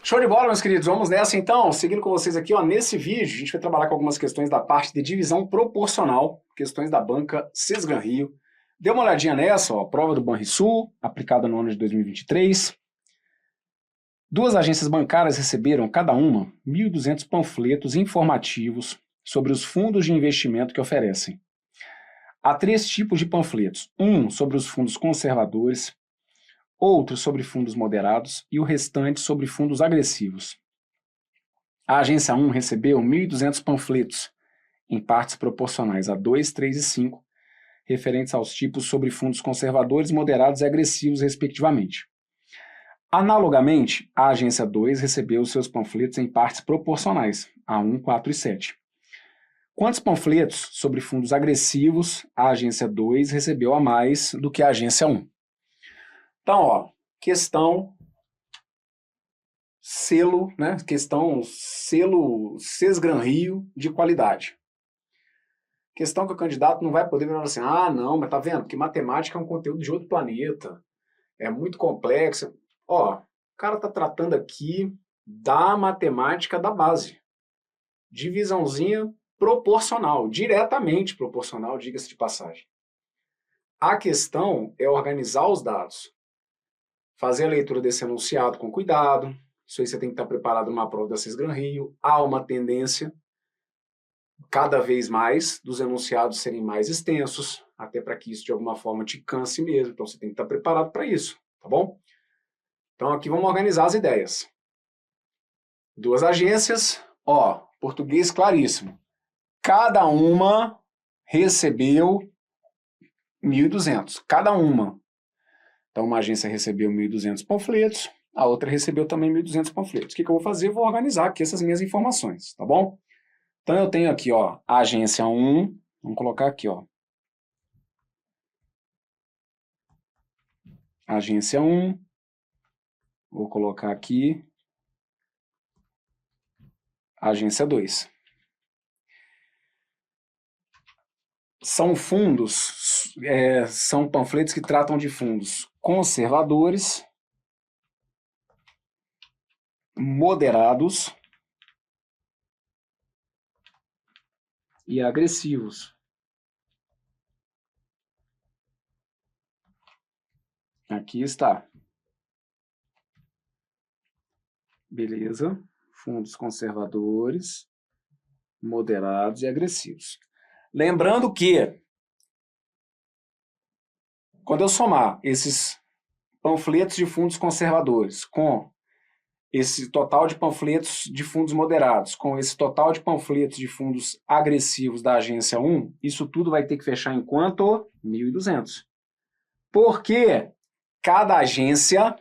Show de bola, meus queridos. Vamos nessa então. Seguindo com vocês aqui, ó, nesse vídeo, a gente vai trabalhar com algumas questões da parte de divisão proporcional, questões da banca Sesgran Rio. Dê uma olhadinha nessa, ó, prova do Banrisul, aplicada no ano de 2023. Duas agências bancárias receberam, cada uma, 1.200 panfletos informativos sobre os fundos de investimento que oferecem. Há três tipos de panfletos. Um sobre os fundos conservadores, outro sobre fundos moderados e o restante sobre fundos agressivos. A agência 1 recebeu 1.200 panfletos, em partes proporcionais a 2, 3 e 5, referentes aos tipos sobre fundos conservadores, moderados e agressivos, respectivamente. Analogamente, a agência 2 recebeu os seus panfletos em partes proporcionais, a 1, 4 e 7. Quantos panfletos sobre fundos agressivos a agência 2 recebeu a mais do que a agência 1? Então, ó, questão selo, né? Questão selo Sesgran Rio de qualidade. Questão que o candidato não vai poder falar assim, ah, não, mas tá vendo? Porque matemática é um conteúdo de outro planeta, é muito complexo. Ó, o cara tá tratando aqui da matemática da base. Divisãozinha proporcional, diretamente proporcional, diga-se de passagem. A questão é organizar os dados. Fazer a leitura desse enunciado com cuidado. Isso aí você tem que estar preparado numa prova da Sesgran Rio. Há uma tendência, cada vez mais, dos enunciados serem mais extensos, até para que isso de alguma forma te canse mesmo. Então você tem que estar preparado para isso, tá bom? Então aqui vamos organizar as ideias. Duas agências, ó, português claríssimo. Cada uma recebeu 1.200, cada uma. Então, uma agência recebeu 1.200 panfletos, a outra recebeu também 1.200 panfletos. O que eu vou fazer? Eu vou organizar aqui essas minhas informações, tá bom? Então, eu tenho aqui, ó, a agência 1, vamos colocar aqui, ó. Agência 1, vou colocar aqui, agência 2. São fundos, são panfletos que tratam de fundos conservadores, moderados e agressivos. Aqui está. Beleza. Fundos conservadores, moderados e agressivos. Lembrando que, quando eu somar esses panfletos de fundos conservadores com esse total de panfletos de fundos moderados, com esse total de panfletos de fundos agressivos da agência 1, isso tudo vai ter que fechar em quanto? 1.200. Porque cada agência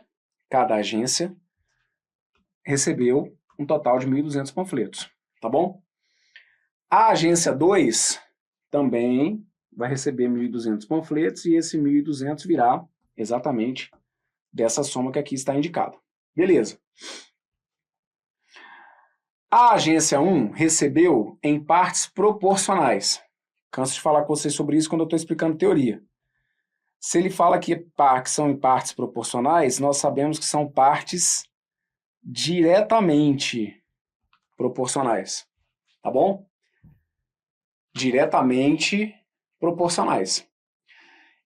recebeu um total de 1.200 panfletos, tá bom? A agência 2 também vai receber 1.200 panfletos e esse 1.200 virá exatamente dessa soma que aqui está indicada. Beleza. A agência 1 recebeu em partes proporcionais. Canso de falar com vocês sobre isso quando eu estou explicando teoria. Se ele fala que são em partes proporcionais, nós sabemos que são partes diretamente proporcionais. Tá bom? Diretamente proporcionais.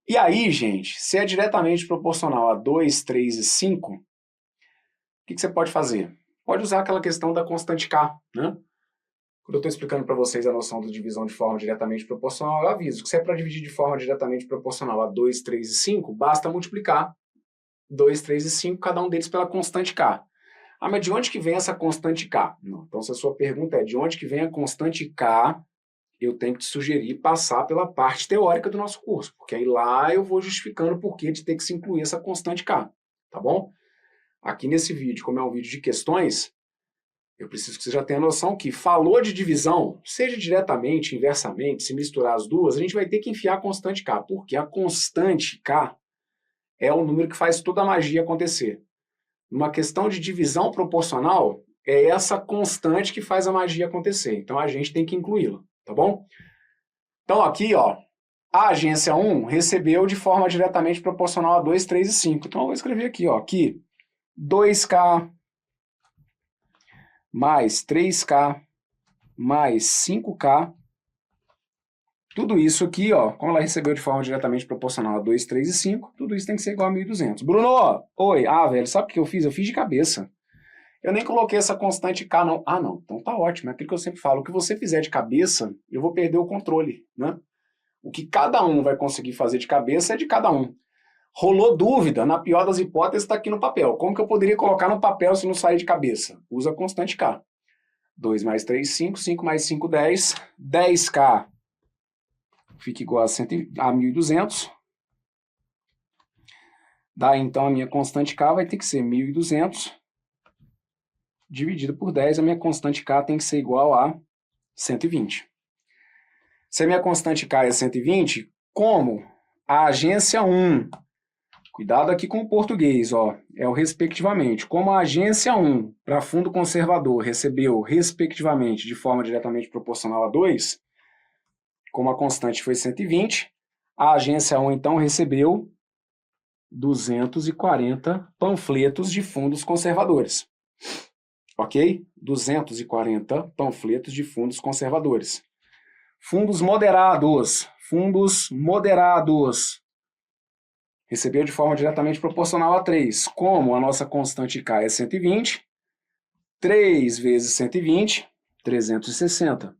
E aí, gente, se é diretamente proporcional a 2, 3 e 5, o que você pode fazer? Pode usar aquela questão da constante K, né? Quando eu estou explicando para vocês a noção da divisão de forma diretamente proporcional, eu aviso que se é para dividir de forma diretamente proporcional a 2, 3 e 5, basta multiplicar 2, 3 e 5, cada um deles pela constante K. Ah, mas de onde que vem essa constante K? Não. Então, se a sua pergunta é de onde que vem a constante K, eu tenho que te sugerir passar pela parte teórica do nosso curso, porque aí lá eu vou justificando o porquê de ter que se incluir essa constante K, tá bom? Aqui nesse vídeo, como é um vídeo de questões, eu preciso que você já tenha noção que falou de divisão, seja diretamente, inversamente, se misturar as duas, a gente vai ter que enfiar a constante K, porque a constante K é o número que faz toda a magia acontecer. Numa questão de divisão proporcional, é essa constante que faz a magia acontecer, então a gente tem que incluí-la, tá bom? Então aqui, ó, a agência 1 recebeu de forma diretamente proporcional a 2, 3 e 5. Então eu vou escrever aqui, ó, que 2K mais 3K, mais 5K. Tudo isso aqui, ó, como ela recebeu de forma diretamente proporcional a 2, 3 e 5, tudo isso tem que ser igual a 1.200. Bruno, oi, velho, sabe o que eu fiz? Eu fiz de cabeça. Eu nem coloquei essa constante K, não. Ah, não, então tá ótimo, é aquilo que eu sempre falo. O que você fizer de cabeça, eu vou perder o controle, né? O que cada um vai conseguir fazer de cabeça é de cada um. Rolou dúvida, na pior das hipóteses, está aqui no papel. Como que eu poderia colocar no papel se não sair de cabeça? Usa a constante K. 2 mais 3, 5, 5 mais 5, 10. 10K fica igual a 1.200. Daí, então, a minha constante K vai ter que ser 1.200 dividido por 10. A minha constante K tem que ser igual a 120. Se a minha constante K é 120, como a agência 1, cuidado aqui com o português, ó, é o respectivamente, como a agência 1 para fundo conservador recebeu respectivamente de forma diretamente proporcional a 2, como a constante foi 120, a agência 1 então recebeu 240 panfletos de fundos conservadores. Ok? 240 panfletos de fundos conservadores. Fundos moderados. Recebeu de forma diretamente proporcional a 3. Como a nossa constante K é 120, 3 vezes 120, 360.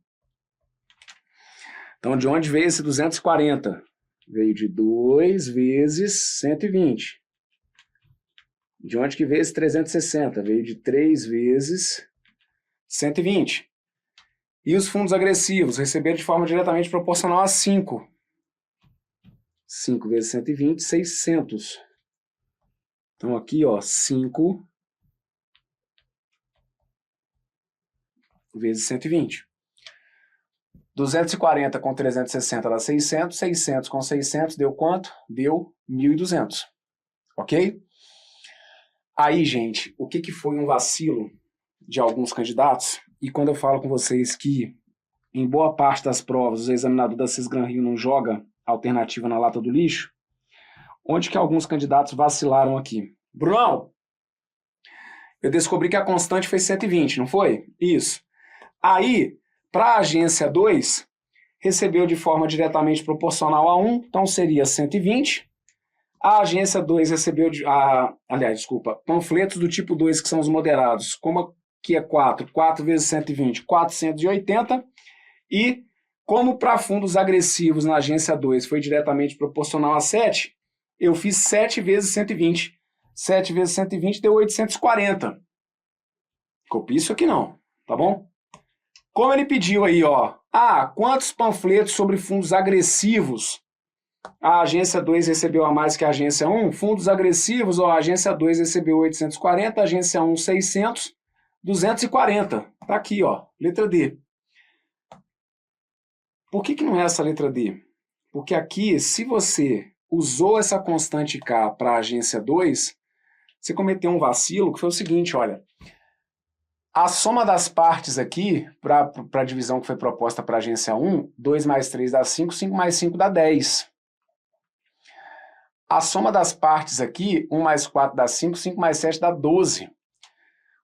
Então, de onde veio esse 240? Veio de 2 vezes 120. De onde que veio esse 360? Veio de 3 vezes 120. E os fundos agressivos receberam de forma diretamente proporcional a 5. 5 vezes 120, 600. Então aqui, ó, 5 vezes 120. 240 com 360 dá 600. 600 com 600 deu quanto? Deu 1.200. Ok? Aí, gente, o que foi um vacilo de alguns candidatos? E quando eu falo com vocês que em boa parte das provas o examinador da Cisgran-Rio não joga alternativa na lata do lixo, onde que alguns candidatos vacilaram aqui? Brunão, eu descobri que a constante foi 120, não foi? Isso. Aí, para a agência 2, recebeu de forma diretamente proporcional a 1, então seria 120. A agência 2 recebeu, panfletos do tipo 2, que são os moderados, como aqui é 4, 4 vezes 120, 480. E como para fundos agressivos na agência 2 foi diretamente proporcional a 7, eu fiz 7 vezes 120. 7 vezes 120 deu 840. Copia isso aqui não, tá bom? Como ele pediu aí, ó, quantos panfletos sobre fundos agressivos a agência 2 recebeu a mais que a agência 1? Fundos agressivos, ó, a agência 2 recebeu 840, a agência 1 600, 240. Tá aqui, ó, letra D. Por que não é essa letra D? Porque aqui, se você usou essa constante K para a agência 2, você cometeu um vacilo que foi o seguinte, olha, a soma das partes aqui, para a divisão que foi proposta para a agência 1, 2 mais 3 dá 5, 5 mais 5 dá 10. A soma das partes aqui, 1 mais 4 dá 5, 5 mais 7 dá 12.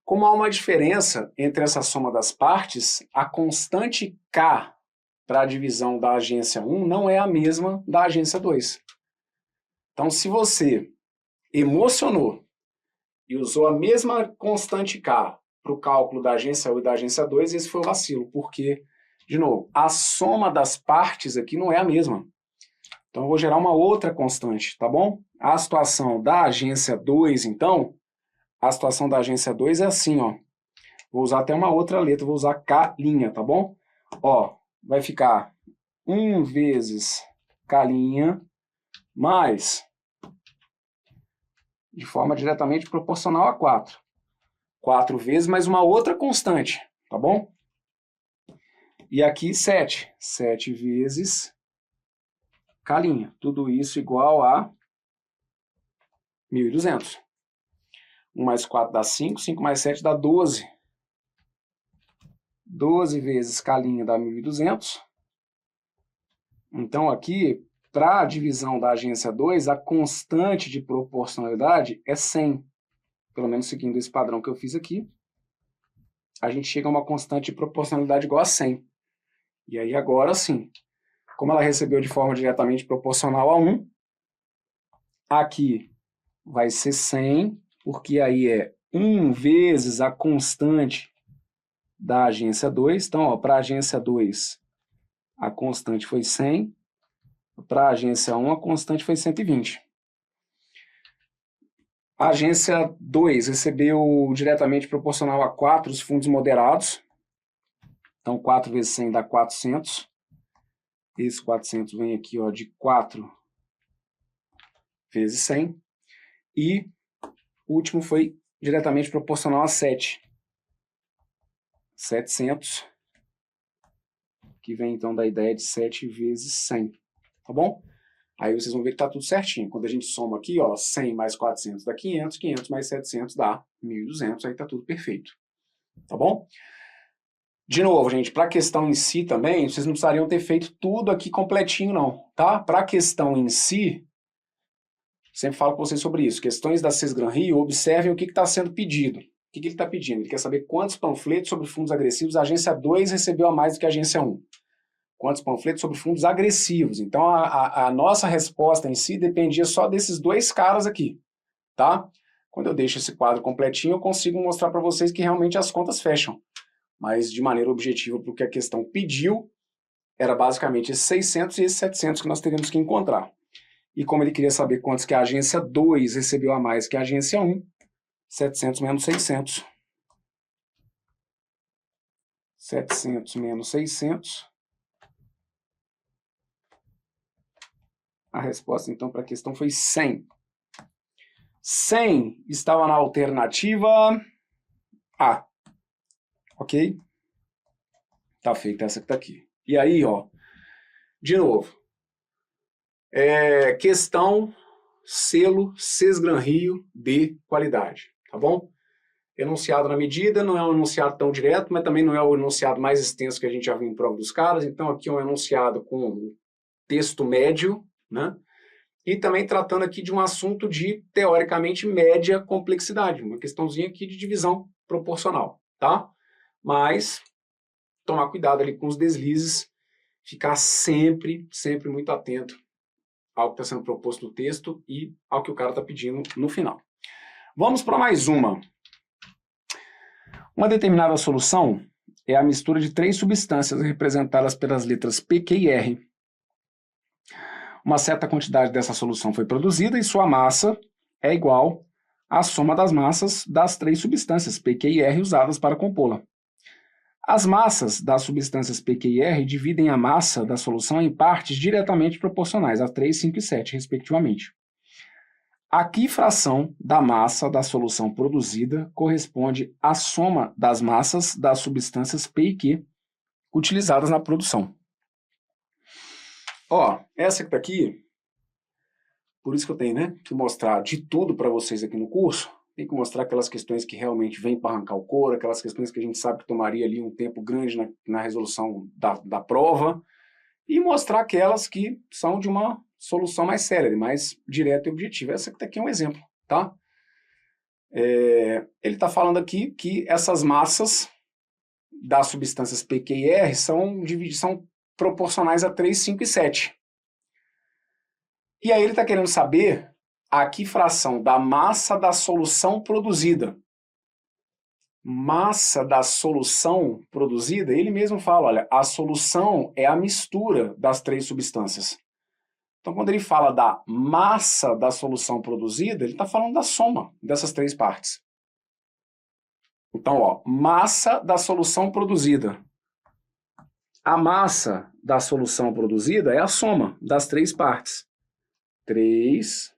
Como há uma diferença entre essa soma das partes, a constante K para a divisão da agência 1 não é a mesma da agência 2. Então, se você emocionou e usou a mesma constante K para o cálculo da agência 1 e da agência 2, esse foi o vacilo, porque, de novo, a soma das partes aqui não é a mesma. Então, eu vou gerar uma outra constante, tá bom? A situação da agência 2, então, a situação da agência 2 é assim, ó. Vou usar até uma outra letra, vou usar K', tá bom? Ó, vai ficar 1 vezes K' mais, de forma diretamente proporcional a 4. 4 vezes mais uma outra constante, tá bom? E aqui 7. 7 vezes K'. Tudo isso igual a 1.200. 1 mais 4 dá 5, 5 mais 7 dá 12. 12 vezes K' dá 1.200. Então aqui, para a divisão da agência 2, a constante de proporcionalidade é 100. Pelo menos seguindo esse padrão que eu fiz aqui. a gente chega a uma constante de proporcionalidade igual a 100. E aí agora sim, como ela recebeu de forma diretamente proporcional a 1, aqui vai ser 100, porque aí é 1 vezes a constante da agência 2. Então, para a agência 2, a constante foi 100. Para a agência 1, a constante foi 120. A agência 2 recebeu diretamente proporcional a 4 os fundos moderados. Então, 4 vezes 100 dá 400. Esse 400 vem aqui ó, de 4 vezes 100. E o último foi diretamente proporcional a 7. 700, que vem então da ideia de 7 vezes 100. Tá bom? Aí vocês vão ver que está tudo certinho. Quando a gente soma aqui, ó, 100 mais 400 dá 500, 500 mais 700 dá 1.200, aí está tudo perfeito. Tá bom? De novo, gente, para a questão em si também, vocês não precisariam ter feito tudo aqui completinho, não, tá? Para a questão em si, sempre falo com vocês sobre isso. Questões da Sesgran-Rio, observem o que está sendo pedido. O que ele está pedindo? Ele quer saber quantos panfletos sobre fundos agressivos a agência 2 recebeu a mais do que a agência 1. Quantos panfletos sobre fundos agressivos. Então, a nossa resposta em si dependia só desses dois caras aqui, tá? Quando eu deixo esse quadro completinho, eu consigo mostrar para vocês que realmente as contas fecham. Mas, de maneira objetiva, porque a questão pediu, era basicamente esses 600 e esses 700 que nós teríamos que encontrar. E como ele queria saber quantos que a agência 2 recebeu a mais que a agência 1, 700 menos 600. 700 menos 600. A resposta, então, para a questão foi 100. 100 estava na alternativa A. Ok? Tá feita essa que está aqui. E aí, ó, de novo, questão selo Sesgran-Rio de qualidade, tá bom? Enunciado na medida, não é um enunciado tão direto, mas também não é o enunciado mais extenso que a gente já viu em prova dos caras. Então, aqui é um enunciado com texto médio, né? E também tratando aqui de um assunto de, teoricamente, média complexidade, uma questãozinha aqui de divisão proporcional, tá? Mas tomar cuidado ali com os deslizes, ficar sempre muito atento ao que está sendo proposto no texto e ao que o cara está pedindo no final. Vamos para mais uma. Uma determinada solução é a mistura de 3 substâncias representadas pelas letras P, Q e R. Uma certa quantidade dessa solução foi produzida e sua massa é igual à soma das massas das 3 substâncias P, Q e R usadas para compô-la. As massas das substâncias P, Q e R dividem a massa da solução em partes diretamente proporcionais, a 3, 5 e 7, respectivamente. A que fração da massa da solução produzida corresponde à soma das massas das substâncias P e Q utilizadas na produção? Ó, essa que tá aqui, por isso que eu tenho, né, que mostrar de tudo para vocês aqui no curso. Tem que mostrar aquelas questões que realmente vêm para arrancar o couro, aquelas questões que a gente sabe que tomaria ali um tempo grande na resolução da prova, e mostrar aquelas que são de uma solução mais célere, mais direta e objetiva. Essa que tá aqui é um exemplo, tá? Ele está falando aqui que essas massas das substâncias P, Q e R são proporcionais a 3, 5 e 7. E aí ele está querendo saber a que fração da massa da solução produzida. Massa da solução produzida, ele mesmo fala, olha, a solução é a mistura das 3 substâncias. Então, quando ele fala da massa da solução produzida, ele está falando da soma dessas 3 partes. Então, ó, massa da solução produzida. A massa da solução produzida é a soma das 3 partes. 3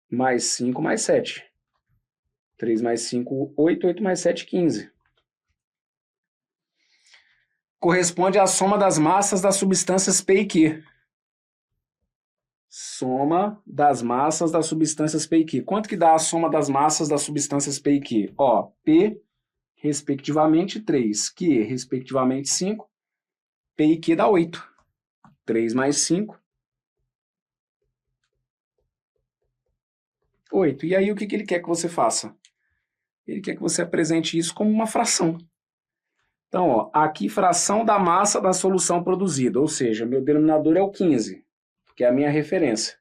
mais 5 mais 7. 3 mais 5, 8. 8 mais 7, 15. Corresponde à soma das massas das substâncias P e Q. Soma das massas das substâncias P e Q. Quanto que dá a soma das massas das substâncias P e Q? Ó, P, respectivamente, 3. Q, respectivamente, 5. P e Q dá 8. 3 mais 5. 8. E aí, o que ele quer que você faça? ele quer que você apresente isso como uma fração. Então, ó, aqui fração da massa da solução produzida, ou seja, meu denominador é o 15, que é a minha referência.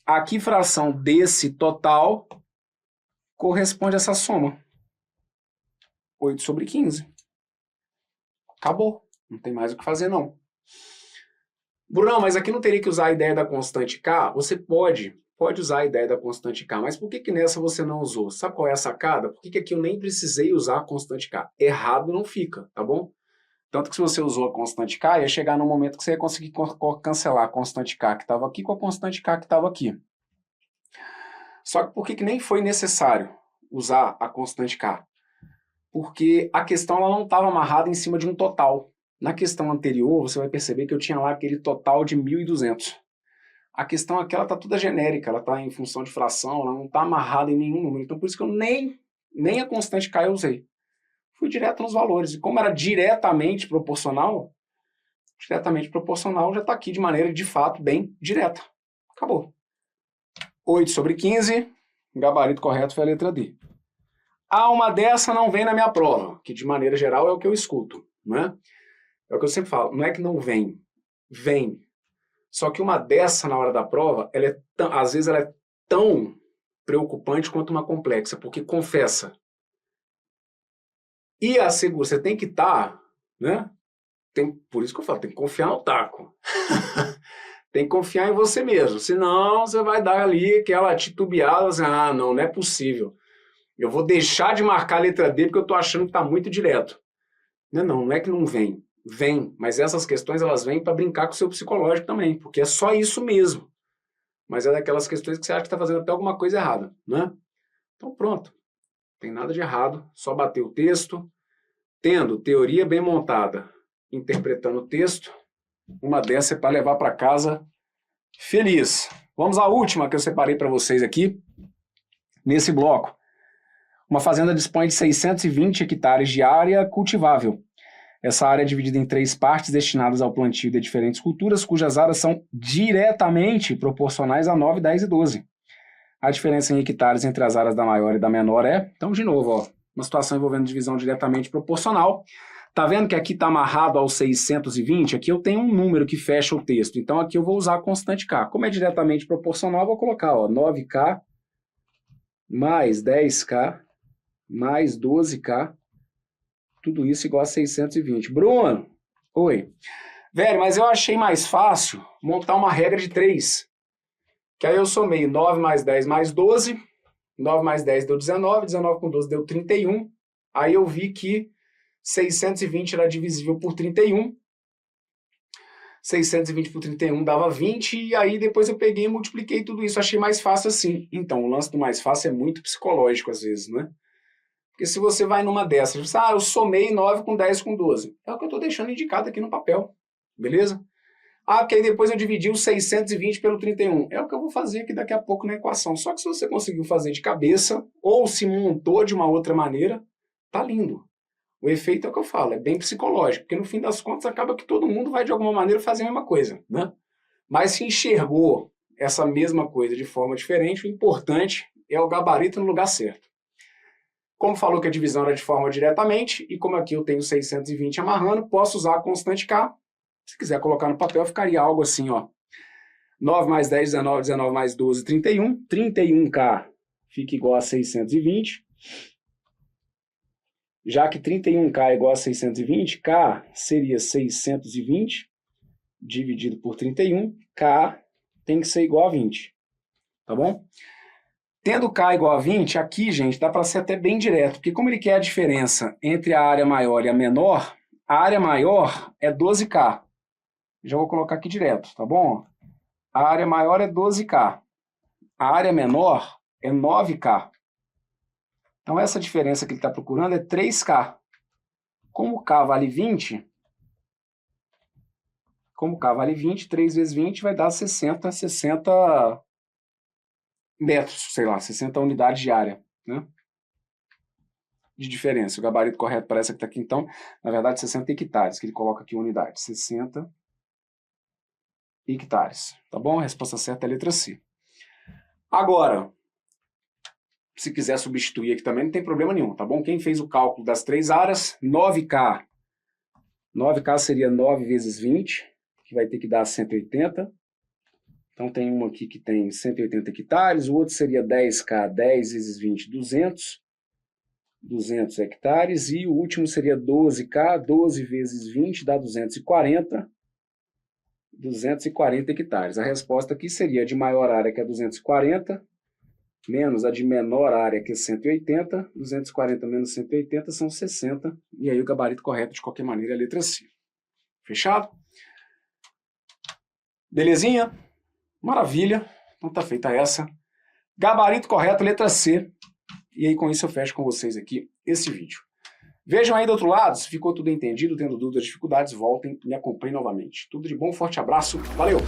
Aqui fração desse total corresponde a essa soma. 8 sobre 15. Acabou. Não tem mais o que fazer, não. Brunão, mas aqui não teria que usar a ideia da constante K? Você pode usar a ideia da constante K, mas por que nessa você não usou? Sabe qual é a sacada? Por que aqui eu nem precisei usar a constante K? Errado não fica, tá bom? Tanto que se você usou a constante K, ia chegar num momento que você ia conseguir cancelar a constante K que estava aqui com a constante K que estava aqui. Só que por que nem foi necessário usar a constante K? Porque a questão ela não estava amarrada em cima de um total. Na questão anterior, você vai perceber que eu tinha lá aquele total de 1.200. A questão aqui ela está toda genérica, ela está em função de fração, ela não está amarrada em nenhum número. Então por isso que eu nem a constante K eu usei. Fui direto nos valores. E como era diretamente proporcional já está aqui de maneira, de fato, bem direta. Acabou. 8 sobre 15, gabarito correto foi a letra D. Uma dessa não vem na minha prova, que de maneira geral é o que eu escuto, né? É o que eu sempre falo, não é que não vem, vem. Só que uma dessa na hora da prova, às vezes ela é tão preocupante quanto uma complexa, porque confessa. E assegura, você tem que estar, né? Por isso que eu falo, tem que confiar no taco. Tem que confiar em você mesmo, senão você vai dar ali aquela titubeada, assim, não é possível. Eu vou deixar de marcar a letra D porque eu estou achando que está muito direto. Não é que não vem. Vem, mas essas questões elas vêm para brincar com o seu psicológico também, porque é só isso mesmo. Mas é daquelas questões que você acha que está fazendo até alguma coisa errada, né? Então pronto, não tem nada de errado, só bater o texto, tendo teoria bem montada, interpretando o texto, uma dessa é para levar para casa feliz. Vamos à última que eu separei para vocês aqui, nesse bloco. Uma fazenda dispõe de 620 hectares de área cultivável. Essa área é dividida em 3 partes destinadas ao plantio de diferentes culturas, cujas áreas são diretamente proporcionais a 9, 10 e 12. A diferença em hectares entre as áreas da maior e da menor é, então de novo, ó, uma situação envolvendo divisão diretamente proporcional. Tá vendo que aqui está amarrado aos 620? Aqui eu tenho um número que fecha o texto, então aqui eu vou usar a constante K. Como é diretamente proporcional, eu vou colocar 9K mais 10K mais 12K, tudo isso igual a 620. Bruno, oi. Velho, mas eu achei mais fácil montar uma regra de 3. Que aí eu somei 9 mais 10 mais 12, 9 mais 10 deu 19, 19 com 12 deu 31. Aí eu vi que 620 era divisível por 31. 620 por 31 dava 20, e aí depois eu peguei e multipliquei tudo isso. Achei mais fácil assim. Então, o lance do mais fácil é muito psicológico às vezes, né? Porque se você vai numa dessas, eu somei 9 com 10 com 12. É o que eu estou deixando indicado aqui no papel, beleza? Porque aí depois eu dividi os 620 pelo 31. É o que eu vou fazer aqui daqui a pouco na equação. Só que se você conseguiu fazer de cabeça, ou se montou de uma outra maneira, tá lindo. O efeito é o que eu falo, é bem psicológico, porque no fim das contas acaba que todo mundo vai de alguma maneira fazer a mesma coisa, né? Mas se enxergou essa mesma coisa de forma diferente, o importante é o gabarito no lugar certo. Como falou que a divisão era de forma diretamente, e como aqui eu tenho 620 amarrando, posso usar a constante K. Se quiser colocar no papel, ficaria algo assim, ó. 9 mais 10, 19, 19 mais 12, 31. 31K fica igual a 620. Já que 31K é igual a 620, K seria 620 dividido por 31. K tem que ser igual a 20. Tá bom? Tendo K igual a 20, aqui, gente, dá para ser até bem direto, porque como ele quer a diferença entre a área maior e a menor, a área maior é 12K. Já vou colocar aqui direto, tá bom? A área maior é 12K. A área menor é 9K. Então, essa diferença que ele está procurando é 3K. Como K vale 20, 3 vezes 20 vai dar 60 metros, sei lá, 60 unidades de área, né? De diferença. O gabarito correto para essa que está aqui, então, na verdade, 60 hectares, que ele coloca aqui unidade. 60 hectares. Tá bom? A resposta certa é a letra C. Agora, Se quiser substituir aqui também, não tem problema nenhum, tá bom? Quem fez o cálculo das 3 áreas, 9K. 9K seria 9 vezes 20, que vai ter que dar 180. Então tem uma aqui que tem 180 hectares, o outro seria 10K, 10 vezes 20, 200 hectares, e o último seria 12K, 12 vezes 20 dá 240 hectares. A resposta aqui seria a de maior área, que é 240, menos a de menor área, que é 180, 240 menos 180 são 60, e aí o gabarito correto, de qualquer maneira, é a letra C. Fechado? Belezinha? Maravilha. Então tá feita essa. Gabarito correto, letra C. E aí com isso eu fecho com vocês aqui esse vídeo. Vejam aí do outro lado, se ficou tudo entendido, tendo dúvidas, dificuldades, voltem e me acompanhem novamente. Tudo de bom, forte abraço, valeu!